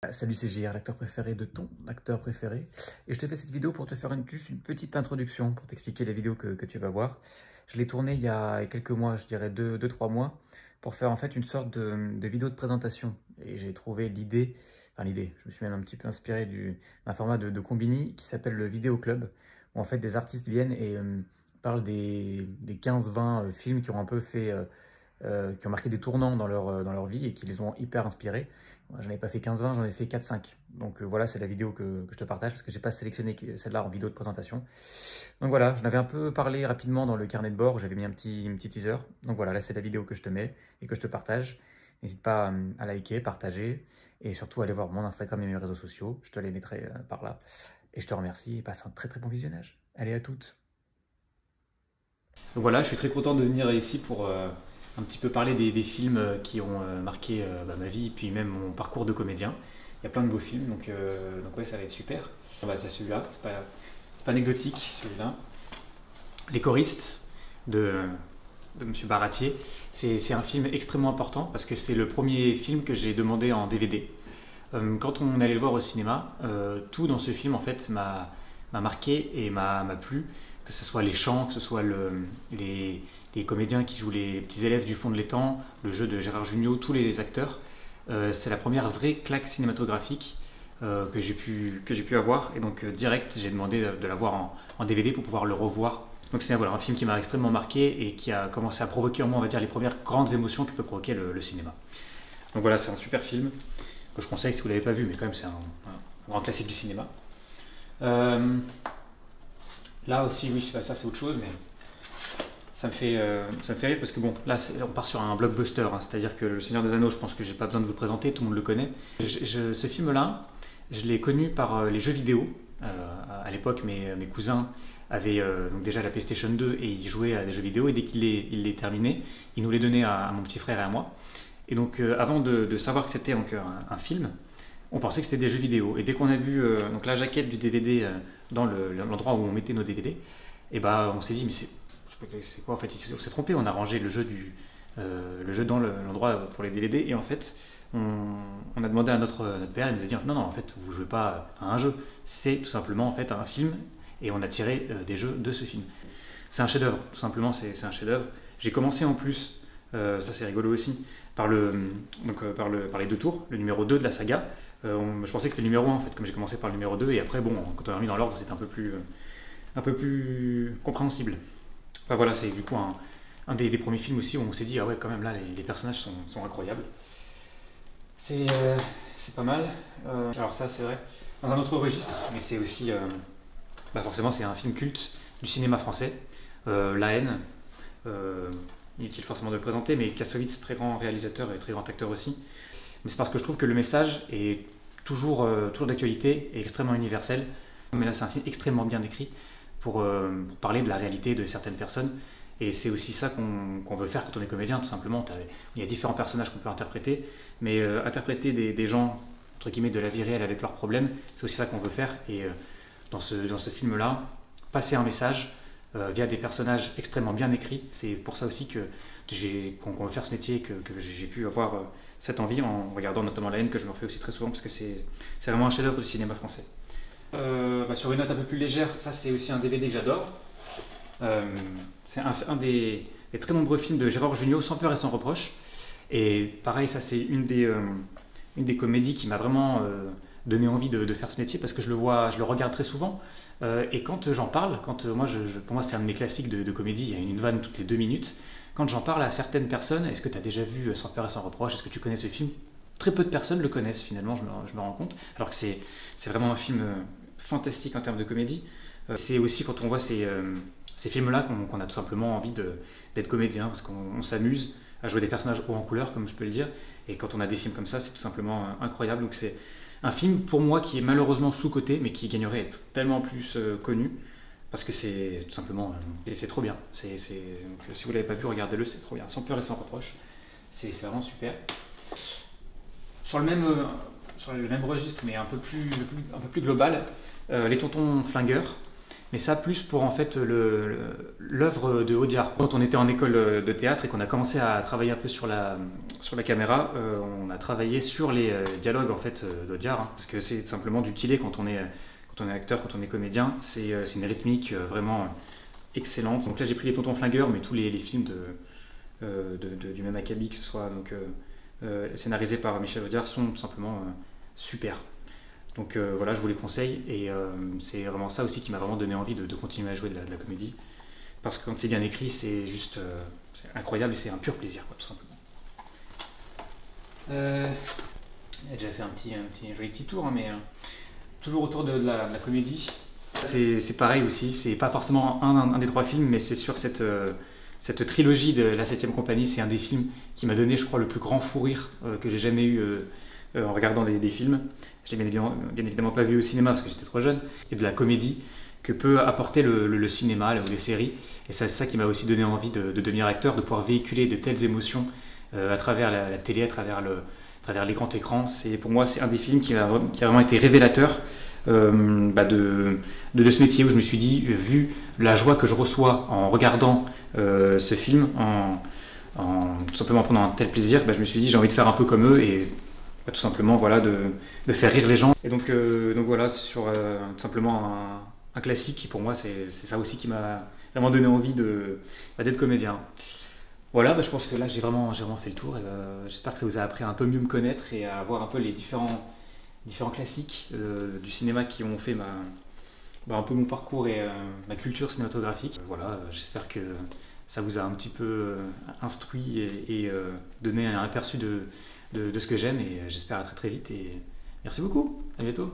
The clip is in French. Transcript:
Salut, c'est JR, l'acteur préféré de ton acteur préféré. Et je te fais cette vidéo pour te faire juste une petite introduction, pour t'expliquer les vidéos que tu vas voir. Je l'ai tourné il y a quelques mois, je dirais 2-3 mois, pour faire en fait une sorte de vidéo de présentation. Et j'ai trouvé l'idée, je me suis même un petit peu inspiré d'un format de Combini qui s'appelle le Vidéo Club, où en fait des artistes viennent et parlent des 15-20 films qui ont un peu fait... qui ont marqué des tournants dans leur vie et qui les ont hyper inspirés. J'en ai pas fait 15-20, j'en ai fait 4-5. Donc voilà, c'est la vidéo que je te partage parce que j'ai pas sélectionné celle-là en vidéo de présentation. Donc voilà, j'en avais un peu parlé rapidement dans le carnet de bord, j'avais mis un petit teaser. Donc voilà, là c'est la vidéo que je te mets et que je te partage. N'hésite pas à liker, partager et surtout aller voir mon Instagram et mes réseaux sociaux. Je te les mettrai par là. Et je te remercie et passe un très bon visionnage. Allez, à toutes. Donc voilà, je suis très content de venir ici pour un petit peu parler des films qui ont marqué ma vie et puis même mon parcours de comédien. Il y a plein de beaux films, donc ouais, ça va être super. On va dire celui-là, c'est pas anecdotique celui-là. Les choristes de Monsieur Baratier, c'est un film extrêmement important parce que c'est le premier film que j'ai demandé en DVD. Quand on allait le voir au cinéma, tout dans ce film en fait m'a marqué et m'a plu. Que ce soit les chants, que ce soit les comédiens qui jouent les petits élèves du fond de l'étang, le jeu de Gérard Jugnot, tous les acteurs. C'est la première vraie claque cinématographique que j'ai pu avoir. Et donc direct, j'ai demandé de l'avoir en DVD pour pouvoir le revoir. Donc c'est voilà, un film qui m'a extrêmement marqué et qui a commencé à provoquer en moi, on va dire, les premières grandes émotions que peut provoquer le cinéma. Donc voilà, c'est un super film que je conseille si vous ne l'avez pas vu, mais quand même c'est un grand classique du cinéma. Là aussi, oui, ça c'est autre chose, mais ça me fait rire parce que bon, là on part sur un blockbuster, hein, c'est-à-dire que Le Seigneur des Anneaux, je pense que j'ai pas besoin de vous le présenter, tout le monde le connaît. Ce film-là, je l'ai connu par les jeux vidéo. À l'époque, mes cousins avaient donc déjà la PlayStation 2 et ils jouaient à des jeux vidéo et dès qu'ils les terminaient, ils nous les donnaient à mon petit frère et à moi. Et donc avant de savoir que c'était donc un film, on pensait que c'était des jeux vidéo. Et dès qu'on a vu donc la jaquette du DVD dans l'endroit où on mettait nos DVD, et bah on s'est dit mais c'est quoi en fait, on s'est trompé, on a rangé le jeu dans l'endroit pour les DVD et en fait on a demandé à notre père, il nous a dit non en fait vous jouez pas à un jeu, c'est tout simplement en fait un film et on a tiré des jeux de ce film. C'est un chef-d'œuvre, tout simplement c'est un chef-d'œuvre. J'ai commencé en plus, ça c'est rigolo aussi, par les deux tours, le numéro 2 de la saga. Je pensais que c'était le numéro 1 en fait, comme j'ai commencé par le numéro 2 et après bon, quand on a remis dans l'ordre c'était un peu plus compréhensible. Enfin, voilà, c'est du coup un des premiers films aussi où on s'est dit ah ouais quand même là les personnages sont incroyables. C'est pas mal. Alors ça c'est vrai, dans un autre registre, mais c'est aussi forcément c'est un film culte du cinéma français, La Haine. Inutile forcément de le présenter, mais Kassovitz, très grand réalisateur et très grand acteur aussi. Mais c'est parce que je trouve que le message est toujours d'actualité et extrêmement universel. Mais là, c'est un film extrêmement bien écrit pour parler de la réalité de certaines personnes. Et c'est aussi ça qu'on veut faire quand on est comédien, tout simplement. Il y a différents personnages qu'on peut interpréter, mais interpréter des gens, entre guillemets, de la vie réelle avec leurs problèmes, c'est aussi ça qu'on veut faire. Et dans ce film-là, passer un message via des personnages extrêmement bien écrits. C'est pour ça aussi qu'on veut faire ce métier, que j'ai pu avoir cette envie en regardant notamment La Haine, que je me refais aussi très souvent parce que c'est vraiment un chef-d'œuvre du cinéma français. Sur une note un peu plus légère, ça c'est aussi un DVD que j'adore. C'est un des très nombreux films de Gérard Jugnot, Sans peur et sans reproche. Et pareil, ça c'est une des comédies qui m'a vraiment donné envie de faire ce métier parce que je le regarde très souvent. Et quand j'en parle, pour moi c'est un de mes classiques de comédie, il y a une vanne toutes les 2 minutes. Quand j'en parle à certaines personnes, est-ce que tu as déjà vu Sans peur et sans reproche, est-ce que tu connais ce film? Très peu de personnes le connaissent finalement, je me rends compte. Alors que c'est vraiment un film fantastique en termes de comédie. C'est aussi quand on voit ces films-là qu'on a tout simplement envie d'être comédien parce qu'on s'amuse à jouer des personnages haut en couleur, comme je peux le dire. Et quand on a des films comme ça, c'est tout simplement incroyable. Donc c'est un film pour moi qui est malheureusement sous-coté, mais qui gagnerait à être tellement plus connu, parce que c'est tout simplement, c'est trop bien. Donc, si vous ne l'avez pas vu, regardez-le, c'est trop bien. Sans peur et sans reproche, c'est vraiment super. Sur le même registre, mais un peu plus global, Les Tontons Flingueurs. mais ça plus pour en fait l'œuvre de Audiard. Quand on était en école de théâtre et qu'on a commencé à travailler un peu sur la caméra, on a travaillé sur les dialogues en fait d'Audiard, hein, parce que c'est simplement du tilé quand on est acteur, quand on est comédien, c'est une rythmique vraiment excellente. Donc là j'ai pris les Tontons Flingueurs, mais tous les films du même acabit, que ce soit donc, scénarisés par Michel Audiard, sont tout simplement super. Donc voilà, je vous les conseille, et c'est vraiment ça aussi qui m'a vraiment donné envie de continuer à jouer de la comédie, parce que quand c'est bien écrit, c'est juste c'est incroyable et c'est un pur plaisir, quoi, tout simplement. J'ai déjà fait un joli petit tour, hein, mais toujours autour de la comédie. C'est pareil aussi, c'est pas forcément un des 3 films, mais c'est sur cette trilogie de La 7ème Compagnie, c'est un des films qui m'a donné, je crois, le plus grand fou rire que j'ai jamais eu en regardant des films. Je l'ai bien évidemment pas vu au cinéma parce que j'étais trop jeune, et de la comédie que peut apporter le cinéma ou les séries. Et c'est ça qui m'a aussi donné envie de devenir acteur, de pouvoir véhiculer de telles émotions à travers la télé, à travers les grands écrans. Pour moi, c'est un des films qui a vraiment été révélateur de ce métier, où je me suis dit, vu la joie que je reçois en regardant ce film, tout simplement en prenant un tel plaisir, je me suis dit j'ai envie de faire un peu comme eux, et tout simplement voilà, de faire rire les gens. Et donc voilà, c'est sur tout simplement un classique qui pour moi c'est ça aussi qui m'a vraiment donné envie d'être comédien. Voilà, je pense que là j'ai vraiment fait le tour, et j'espère que ça vous a appris à un peu mieux me connaître et à voir un peu les différents classiques du cinéma qui ont fait un peu mon parcours et ma culture cinématographique. Voilà, j'espère que ça vous a un petit peu instruit et donné un aperçu de ce que j'aime, et j'espère à très très vite, et merci beaucoup, à bientôt.